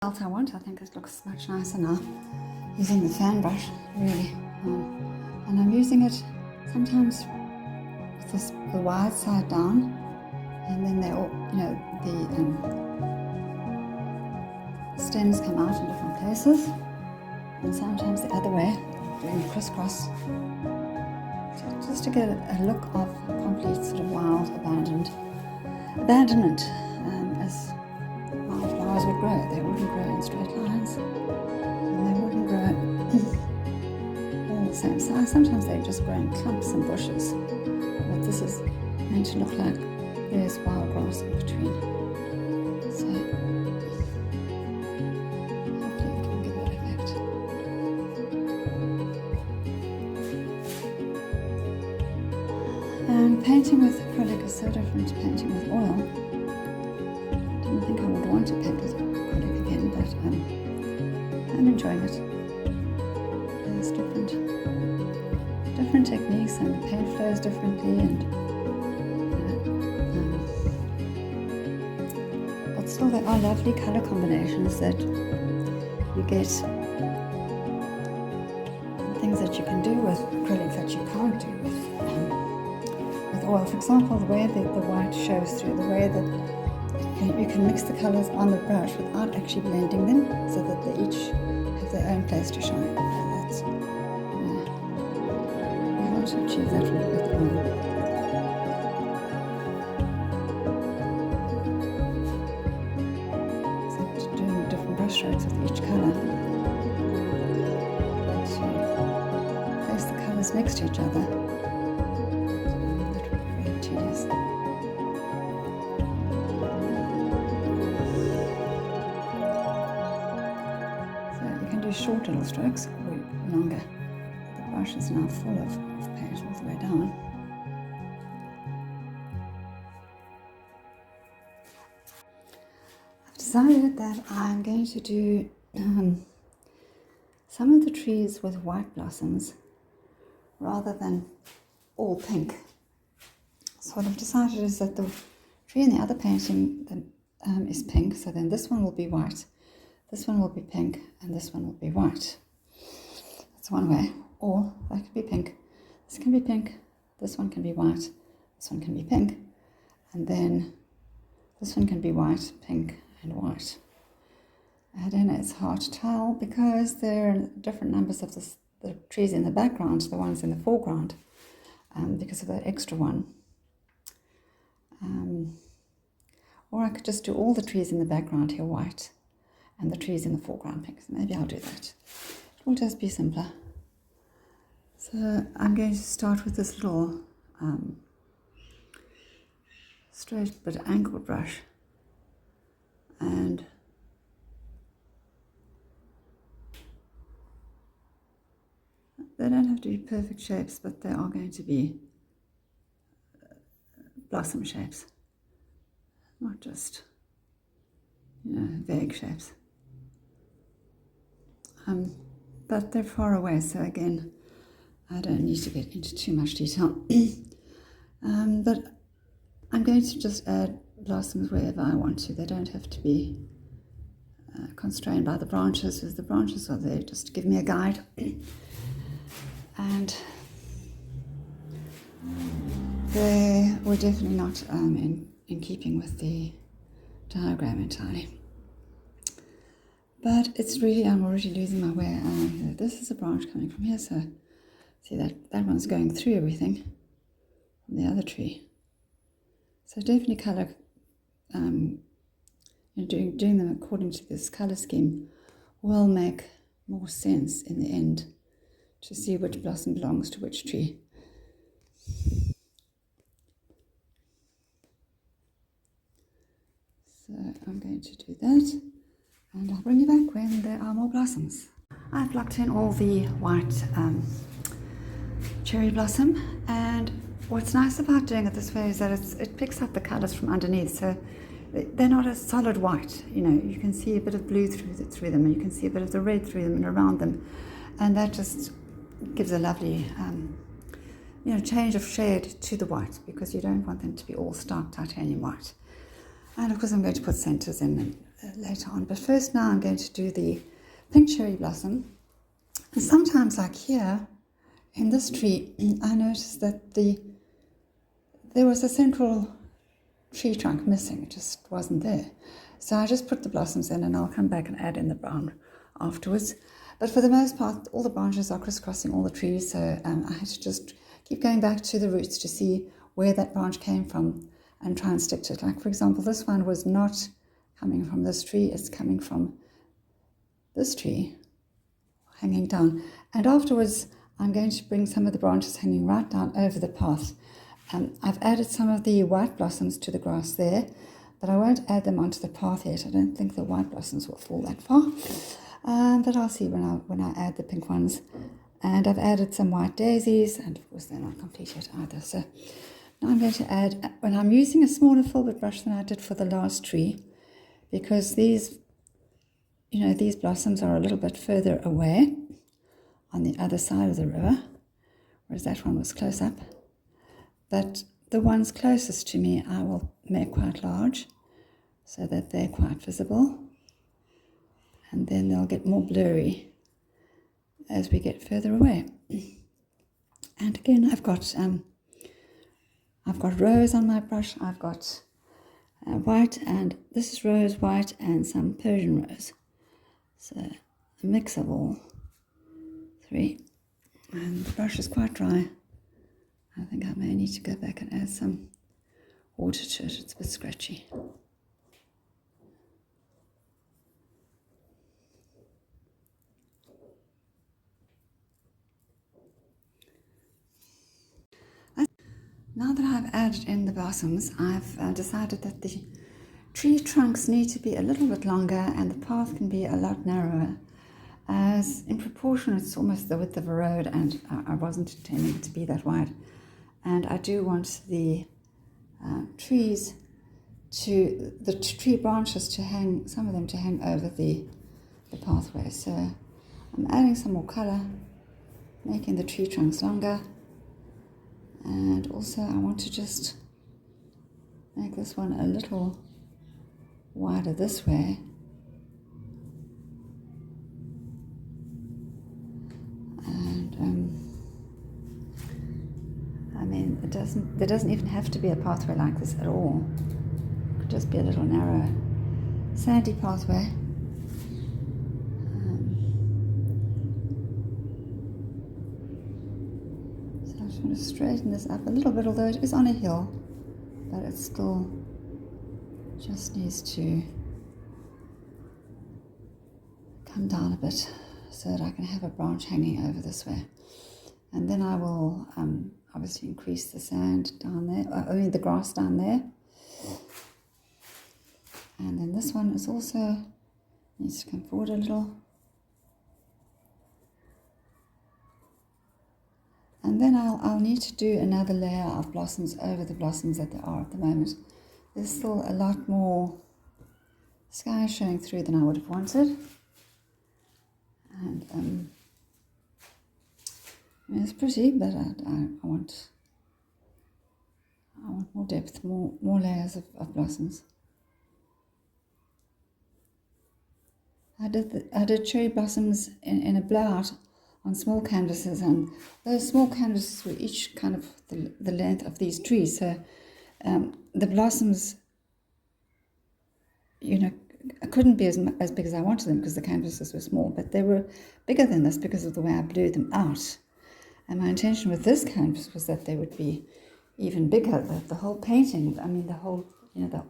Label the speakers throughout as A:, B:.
A: else I want. I think it looks much nicer now using the fan brush, really. And I'm using it sometimes with the wide side down, and then they all, the stems come out in different places, and sometimes the other way, doing crisscross, just to get a look of complete sort of wild abandonment, as wildflowers would grow. They wouldn't grow in straight lines, and they wouldn't grow all the same size. Sometimes they just grow in clumps and bushes. But this is meant to look like there's wild grass in between. So hopefully it can give that effect. And painting with acrylic is so different to painting with oil. I don't think I would want to paint with acrylic again, but I'm enjoying it. There's different techniques, and the paint flows differently, and but still there are lovely color combinations that you get, things that you can do with acrylic that you can't do with oil. For example, the way that the white shows through, the way that you can mix the colors on the brush without actually blending them, so that they each have their own place to shine. That's to achieve that with oil. So doing different brush strokes with each colour, to place the colours next to each other. That would be very tedious. So you can do short little strokes or longer. The brush is now full of paint all the way down. I've decided that I'm going to do some of the trees with white blossoms rather than all pink. So what I've decided is that the tree in the other painting is pink, so then this one will be white, this one will be pink, and this one will be white. That's one way. Or that could be pink, this can be pink, this one can be white, this one can be pink, and then this one can be white, pink, and white. I don't know, it's hard to tell because there are different numbers of the trees in the background, the ones in the foreground, because of that extra one. Or I could just do all the trees in the background here white, and the trees in the foreground pink. So maybe I'll do that. It will just be simpler. So I'm going to start with this little straight but angled brush, and they don't have to be perfect shapes, but they are going to be blossom shapes, not just vague shapes. But they're far away, so again, I don't need to get into too much detail. But I'm going to just add blossoms wherever I want to. They don't have to be constrained by the branches, because the branches are there just to give me a guide. And they were definitely not in keeping with the diagram entirely. But it's really, I'm already losing my way. This is a branch coming from here, so see that one's going through everything from the other tree. So definitely colour, doing them according to this colour scheme will make more sense in the end to see which blossom belongs to which tree. So I'm going to do that, and I'll bring you back when there are more blossoms. I've blocked in all the white cherry blossom, and what's nice about doing it this way is that it picks up the colours from underneath, so they're not a solid white. You can see a bit of blue through them, and you can see a bit of the red through them and around them, and that just gives a lovely change of shade to the white, because you don't want them to be all stark titanium white. And of course I'm going to put centres in later on. But first now I'm going to do the pink cherry blossom. And sometimes, like here in this tree, I noticed that there was a central tree trunk missing. It just wasn't there. So I just put the blossoms in, and I'll come back and add in the brown afterwards. But for the most part, all the branches are crisscrossing all the trees, so I had to just keep going back to the roots to see where that branch came from and try and stick to it. Like, for example, this one was not coming from this tree, it's coming from this tree, hanging down. And afterwards, I'm going to bring some of the branches hanging right down over the path. I've added some of the white blossoms to the grass there, but I won't add them onto the path yet. I don't think the white blossoms will fall that far, but I'll see when I add the pink ones. And I've added some white daisies, and of course they're not complete yet either. So now I'm going to add, when I'm using a smaller filbert brush than I did for the last tree, because these blossoms are a little bit further away on the other side of the river, whereas that one was close up. But the ones closest to me I will make quite large so that they're quite visible, and then they'll get more blurry as we get further away. And again, I've got rose on my brush. I've got white, and this is rose, white, and some Persian rose. So a mix of all three. And the brush is quite dry. I think I may need to go back and add some water to it. It's a bit scratchy. Now that I've added in the blossoms, I've decided that the tree trunks need to be a little bit longer and the path can be a lot narrower, as in proportion it's almost the width of a road, and I wasn't intending it to be that wide. And I do want the tree branches to hang, some of them to hang over the pathway. So I'm adding some more colour, making the tree trunks longer. And also I want to just make this one a little wider this way. And I mean, there doesn't even have to be a pathway like this at all. It could just be a little narrow, sandy pathway. So I just want to straighten this up a little bit, although it is on a hill, but it still just needs to come down a bit so that I can have a branch hanging over this way. And then I will obviously increase the sand down there, the grass down there. And then this one is also needs to come forward a little. And then I'll need to do another layer of blossoms over the blossoms that there are at the moment. There's still a lot more sky showing through than I would have wanted. And I mean, it's pretty, but I want more depth, more layers of blossoms. I did cherry blossoms in a blowout on small canvases, and those small canvases were each kind of the length of these trees. So the blossoms, couldn't be as big as I wanted them because the canvases were small, but they were bigger than this because of the way I blew them out. And my intention with this canvas was that they would be even bigger. The whole painting, I mean,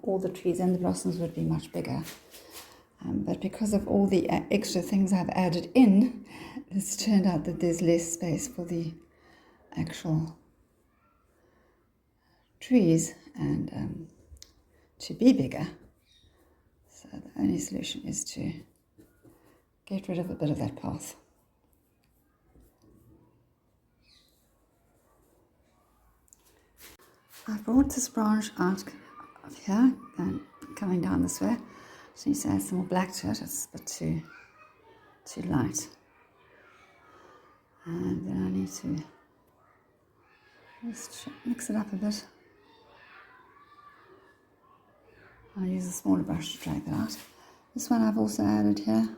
A: all the trees and the blossoms would be much bigger. But because of all the extra things I've added in, it's turned out that there's less space for the actual trees and to be bigger. So the only solution is to get rid of a bit of that path. I've brought this branch out of here and coming down this way. Just need to add some more black to it. It's a bit too light. And then I need to just mix it up a bit. I'll use a smaller brush to drag that out. This one I've also added here.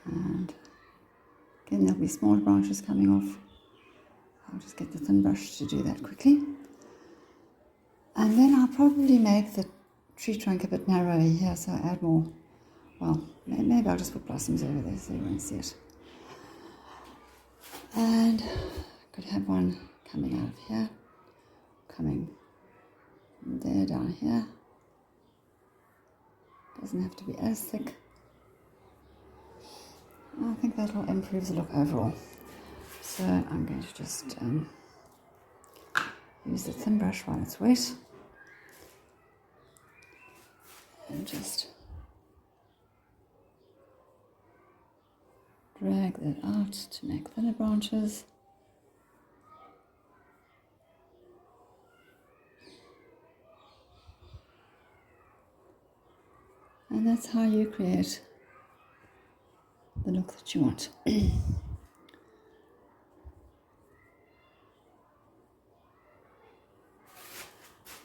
A: And again, there'll be smaller branches coming off. I'll just get the thin brush to do that quickly. And then I'll probably make the tree trunk a bit narrower here, so I add more. Well, maybe I'll just put blossoms over there so you won't see it. And I could have one coming out of here, coming from there down here. Doesn't have to be as thick. I think that will improve the look overall. So I'm going to just use the thin brush while it's wet and just drag that out to make thinner branches. And that's how you create the look that you want.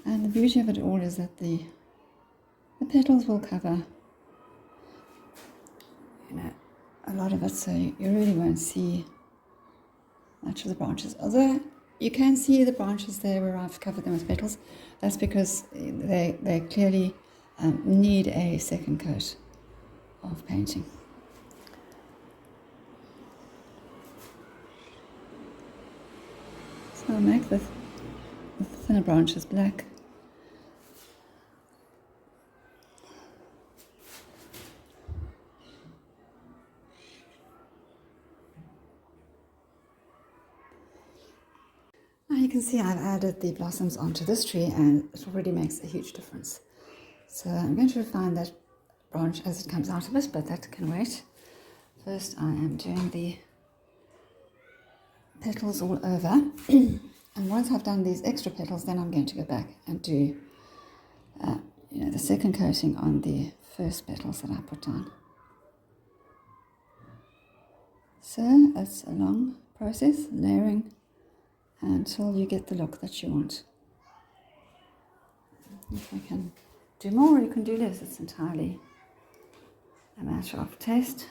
A: And the beauty of it all is that the petals will cover, a lot of it, so you really won't see much of the branches. Although you can see the branches there where I've covered them with petals. That's because they clearly need a second coat of painting. So I'll make the thinner branches black. Now you can see I've added the blossoms onto this tree and it already makes a huge difference. So I'm going to refine that branch as it comes out of it, but that can wait. First I am doing the petals all over. And once I've done these extra petals, then I'm going to go back and do the second coating on the first petals that I put down. So it's a long process, layering until you get the look that you want. If I can do more, you can do less. It's entirely a matter of taste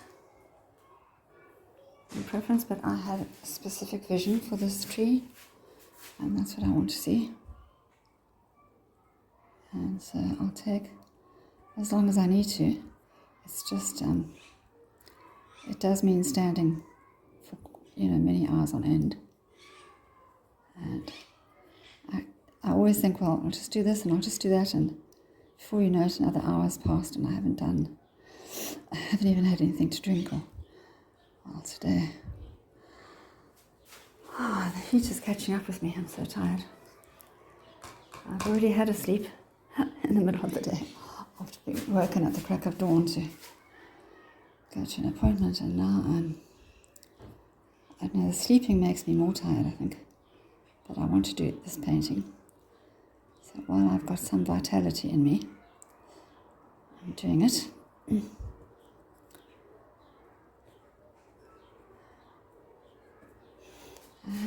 A: and preference, but I had a specific vision for this tree, and that's what I want to see. And so I'll take as long as I need to. It's just, it does mean standing for, many hours on end. And I always think, well, I'll just do this and I'll just do that, and before you know it, another hour's passed and I haven't even had anything to drink. Well, today, the heat is catching up with me. I'm so tired. I've already had a sleep in the middle of the day after being woken at the crack of dawn to go to an appointment, and now I don't know, the sleeping makes me more tired, I think, but I want to do this painting. So while I've got some vitality in me, I'm doing it. And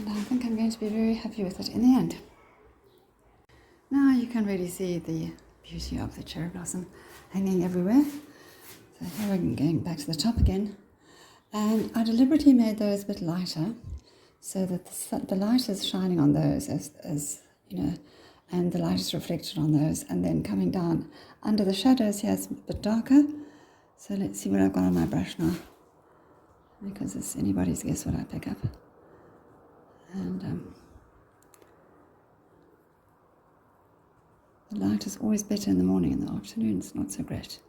A: I think I'm going to be very happy with it in the end. Now you can really see the beauty of the cherry blossom hanging everywhere. So here I'm going back to the top again. And I deliberately made those a bit lighter so that the light is shining on those as and the light is reflected on those, and then coming down under the shadows here it's a bit darker. So let's see what I've got on my brush now, because it's anybody's guess what I pick up. And the light is always better in the morning. In the afternoon it's not so great.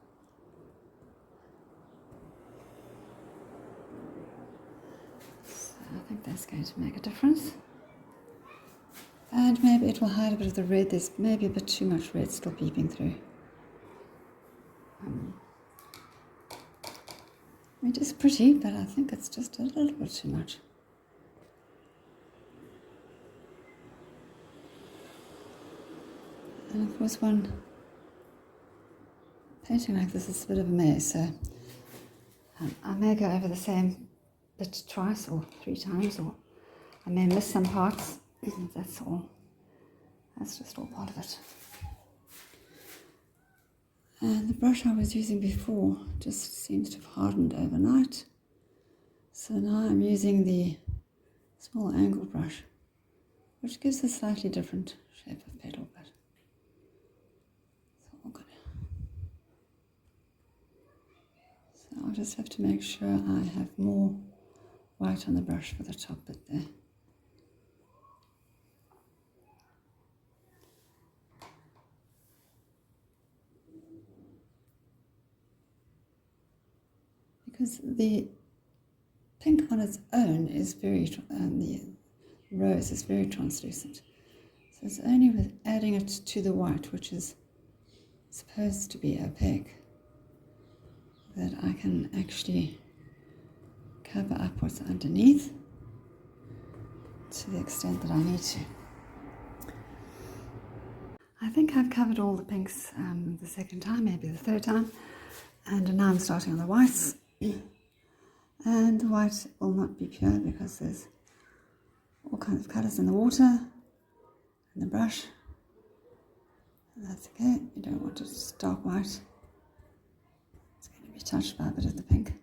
A: So I think that's going to make a difference. And maybe it will hide a bit of the red. There's maybe a bit too much red still peeping through. It is pretty, but I think it's just a little bit too much. And of course, one painting like this is a bit of a maze, so I may go over the same bit twice or 3 times, or I may miss some parts. That's all. That's just all part of it. And the brush I was using before just seems to have hardened overnight. So now I'm using the small angle brush, which gives a slightly different shape of petal, but it's all good. So I'll just have to make sure I have more white on the brush for the top bit there. Because the pink on its own is very, the rose is very translucent. So it's only with adding it to the white, which is supposed to be opaque, that I can actually cover up what's underneath to the extent that I need to. I think I've covered all the pinks the second time, maybe the third time, and now I'm starting on the whites. And the white will not be pure because there's all kinds of colours in the water and the brush. And that's okay, you don't want it stark white. It's going to be touched by a bit of the pink.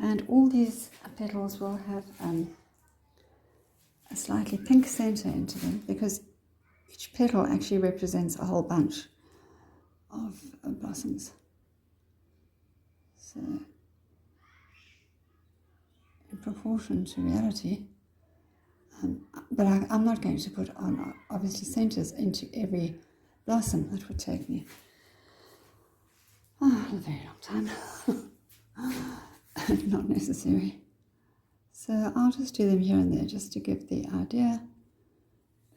A: And all these petals will have a slightly pink centre into them because each petal actually represents a whole bunch of blossoms. So, in proportion to reality, but I'm not going to put on, obviously, centres into every blossom. That would take me a very long time. Not necessary. So I'll just do them here and there just to give the idea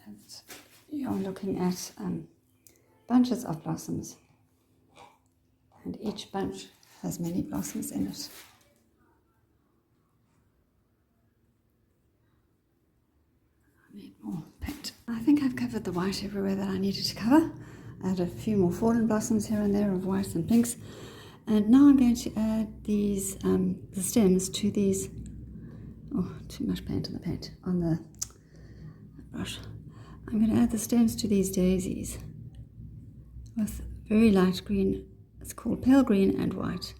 A: that you're looking at bunches of blossoms, and each bunch has many blossoms in it. I need more paint. I think I've covered the white everywhere that I needed to cover. Add a few more fallen blossoms here and there of whites and pinks. And now I'm going to add these, the stems to these, oh, too much paint on the brush. I'm going to add the stems to these daisies with very light green. It's called pale green and white,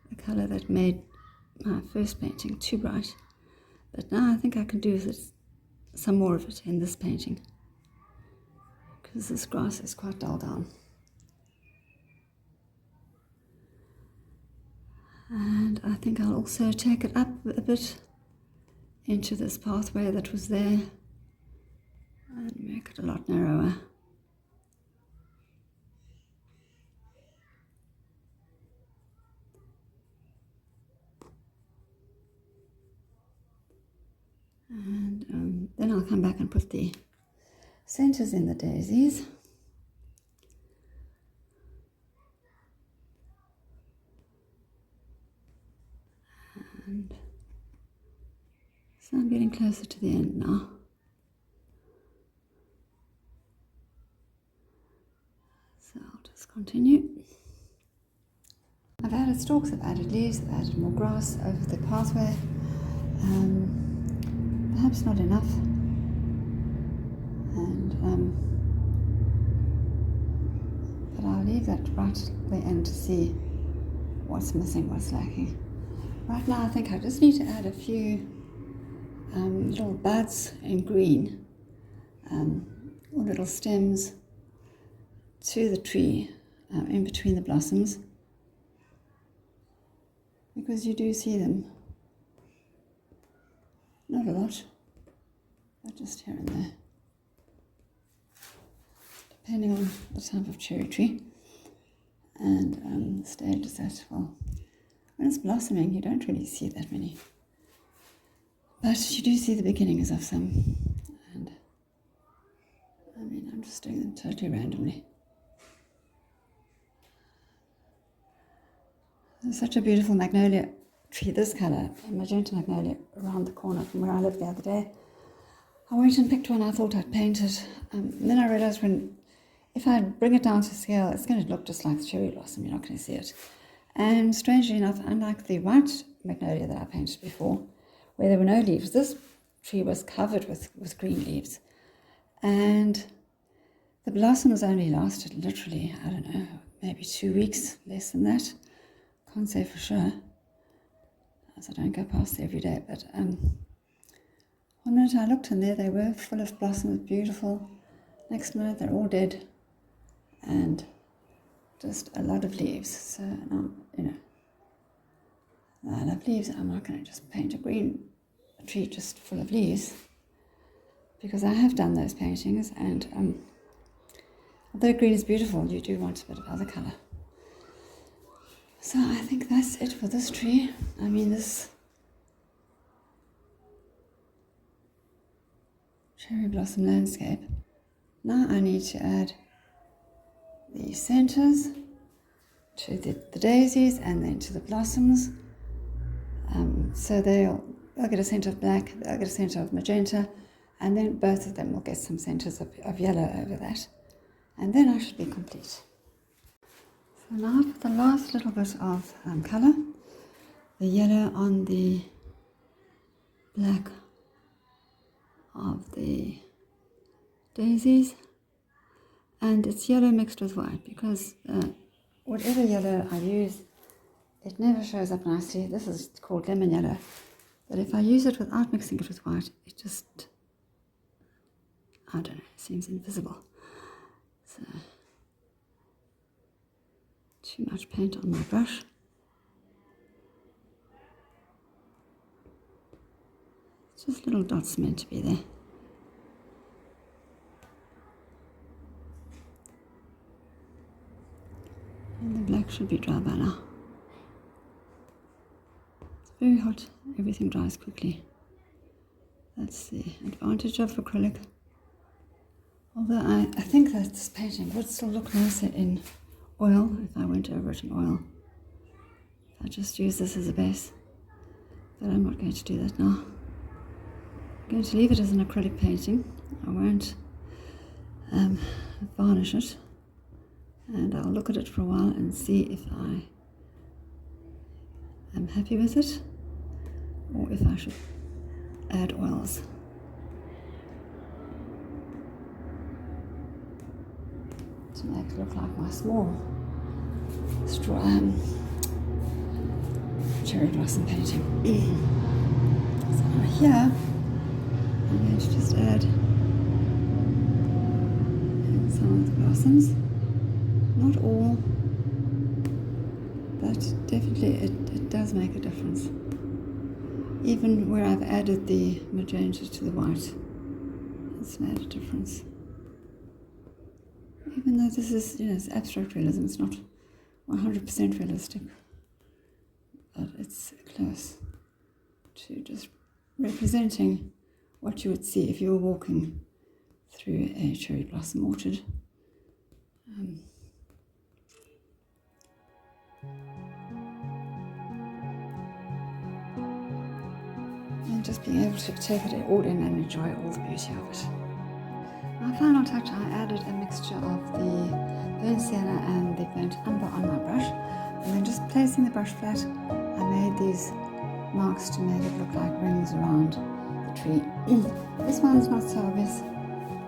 A: the colour that made my first painting too bright. But now I think I can do with it some more of it in this painting, because this grass is quite dull down. And I think I'll also take it up a bit into this pathway that was there and make it a lot narrower. And then I'll come back and put the centres in the daisies. And so I'm getting closer to the end now. So I'll just continue. I've added stalks, I've added leaves, I've added more grass over the pathway. Perhaps not enough. But I'll leave that right at the end to see what's missing, what's lacking. Right now I think I just need to add a few little buds in green, or little stems to the tree in between the blossoms, because you do see them. Not a lot, but just here and there, depending on the type of cherry tree and the stage is at. Well, when it's blossoming, you don't really see that many, but you do see the beginnings of some. And I mean, I'm just doing them totally randomly. There's such a beautiful magnolia tree, this colour, a magenta magnolia, around the corner from where I lived the other day. I went and picked one. I thought I'd paint it, and then I realised if I bring it down to scale, it's going to look just like the cherry blossom. You're not going to see it. And strangely enough, unlike the white magnolia that I painted before, where there were no leaves, this tree was covered with green leaves, and the blossoms only lasted literally, I don't know, maybe 2 weeks, less than that. Can't say for sure, as I don't go past there every day. But one minute I looked in there, they were full of blossoms, beautiful. Next minute they're all dead, and just a lot of leaves. So I love leaves. I'm not going to just paint a tree just full of leaves, because I have done those paintings, and although green is beautiful, you do want a bit of other colour. So I think that's it for this tree. I mean, this cherry blossom landscape. Now I need to add the centres to the daisies and then to the blossoms. So they'll get a centre of black, they'll get a centre of magenta, and then both of them will get some centres of yellow over that. And then I should be complete. So now for the last little bit of colour, the yellow on the black of the daisies. And it's yellow mixed with white, because whatever yellow I use, it never shows up nicely. This is called lemon yellow. But if I use it without mixing it with white, it just, I don't know, seems invisible. So, too much paint on my brush. Just little dots meant to be there. And the black should be dry by now. It's very hot, everything dries quickly. That's the advantage of acrylic. Although I think that this painting would still look nicer in oil if I went over it in oil. If I just use this as a base. But I'm not going to do that now. I'm going to leave it as an acrylic painting. I won't varnish it. And I'll look at it for a while and see if I am happy with it, or if I should add oils. To make it look like my small cherry blossom painting. So here I'm going to just add some of the blossoms. Not all, but definitely it does make a difference. Even where I've added the magenta to the white, it's made a difference. Even though this is, it's abstract realism, it's not 100% realistic, but it's close to just representing what you would see if you were walking through a cherry blossom orchard. And just being able to take it all in and enjoy all the beauty of it. My final touch, I added a mixture of the burnt sienna and the burnt umber on my brush, and then just placing the brush flat, I made these marks to make it look like rings around the tree. This one's not so obvious,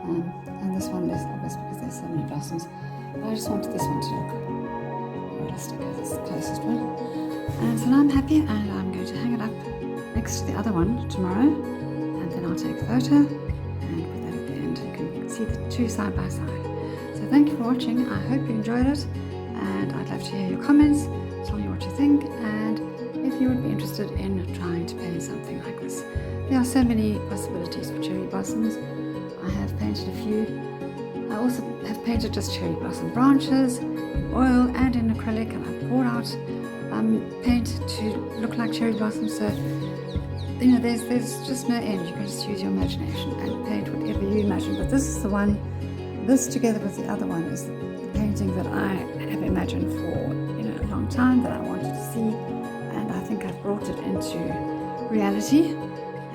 A: and this one less obvious because there's so many blossoms. But I just wanted this one to look realistic as it's the closest one. And so now I'm happy, and I'm going to hang it up next to the other one tomorrow, and then I'll take a photo and put that at the end. You can see the two side by side. So thank you for watching. I hope you enjoyed it, and I'd love to hear your comments, tell me what you think, and if you would be interested in trying to paint something like this. There are so many possibilities for cherry blossoms. I have painted a few. I also have painted just cherry blossom branches in oil and in acrylic, and I've poured out paint to look like cherry blossoms. So there's just no end. You can just use your imagination and paint whatever you imagine. But this is the one, this together with the other one is the painting that I have imagined for a long time, that I wanted to see, and I think I've brought it into reality,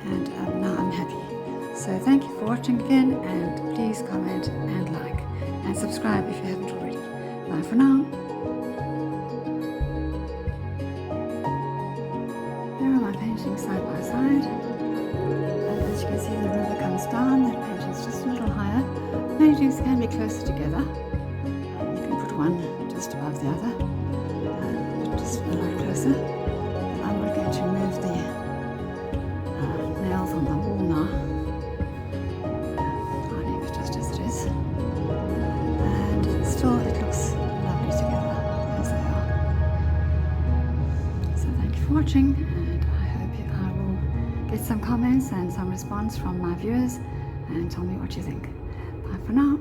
A: and now I'm happy. So thank you for watching again, and please comment and like and subscribe if you haven't already. Bye for now. Side by side, and as you can see the river comes down. That painting's just a little higher. Paintings can be closer together. You can put one just just above the other, but just a lot closer. I'm not going to remove the nails on the wall now. I'll leave it just as it is. And still it looks lovely together as they are. So thank you for watching, and I hope I will get some comments and some response from my viewers and tell me what you think. Bye for now.